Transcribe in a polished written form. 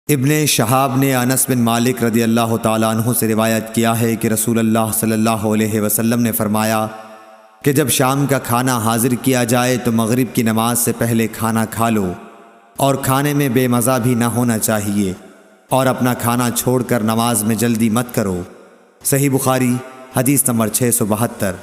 इब्ने शहाब ने अनस बिन मालिक रदी अल्लाह ताला अन्हु से रिवायत किया है कि रसूलुल्लाह सल्लल्लाहु अलैहि वसल्लम ने फरमाया कि जब शाम का खाना हाजिर किया जाए तो मगरिब की नमाज से पहले खाना खा लो और खाने में बेमज़ा भी ना होना चाहिए और अपना खाना छोड़कर नमाज में जल्दी मत करो। सही बुखारी हदीस नंबर 672।